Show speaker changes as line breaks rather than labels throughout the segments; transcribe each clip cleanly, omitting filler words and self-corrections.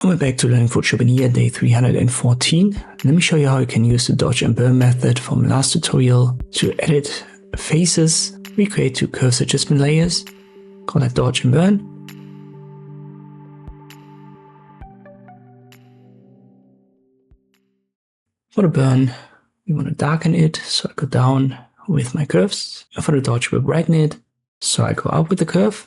We're back to learning Photoshop in here, day 314. Let me show you how you can use the dodge and burn method from last tutorial to edit faces. We create two curves adjustment layers, call that dodge and burn. For the burn, we want to darken it, so I go down with my curves. And for the dodge, we'll brighten it, so I go up with the curve.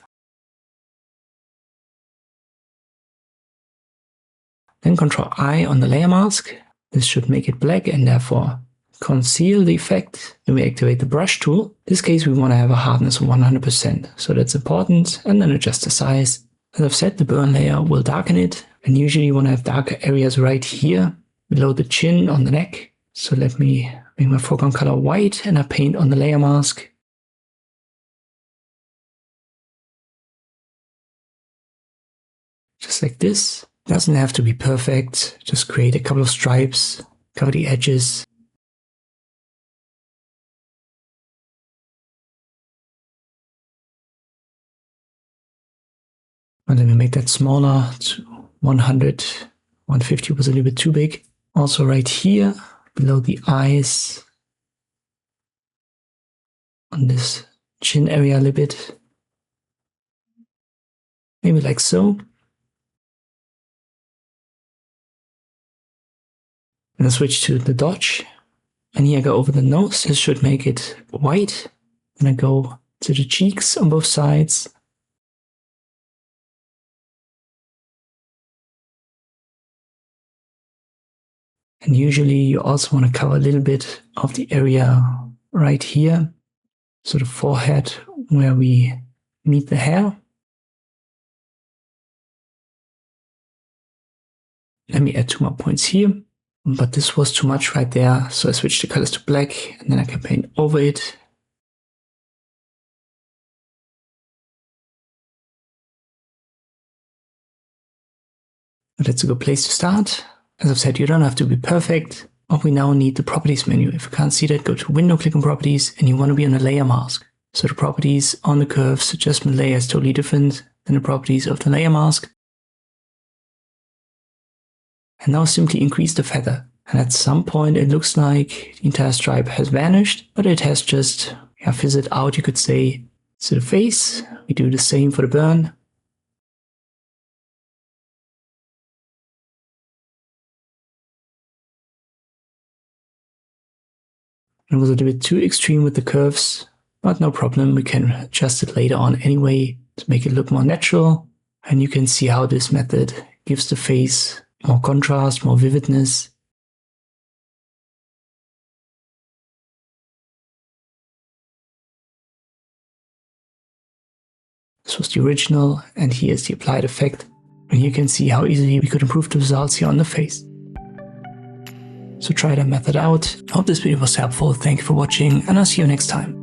Then Ctrl I on the layer mask. This should make it black and therefore conceal the effect. Then we activate the brush tool. In this case, we want to have a hardness of 100%, so that's important. And then adjust the size. As I've said, the burn layer will darken it. And usually you want to have darker areas right here, below the chin on the neck. So let me make my foreground color white and I paint on the layer mask. Just like this. Doesn't have to be perfect, just create a couple of stripes, cover the edges. And then we make that smaller to 100, 150 was a little bit too big. Also right here, below the eyes, on this chin area a little bit. Maybe like so. And I switch to the dodge, and here I go over the nose. This should make it white. Then I go to the cheeks on both sides. And usually you also want to cover a little bit of the area right here. So the forehead where we meet the hair. Let me add 2 more points here. But this was too much right there, so I switched the colors to black and then I can paint over it. But that's a good place to start. As I've said, you don't have to be perfect, but we now need the properties menu. If you can't see that, go to Window, click on Properties, and you want to be on the layer mask. So the properties on the curves adjustment layer is totally different than the properties of the layer mask. And now simply increase the feather. And at some point it looks like the entire stripe has vanished, but it has just fizzled out, you could say. So the face, we do the same for the burn. It was a little bit too extreme with the curves, but no problem, we can adjust it later on anyway to make it look more natural. And you can see how this method gives the face more contrast, more vividness. This was the original, and here's the applied effect. And you can see how easily we could improve the results here on the face. So try that method out. I hope this video was helpful. Thank you for watching, and I'll see you next time.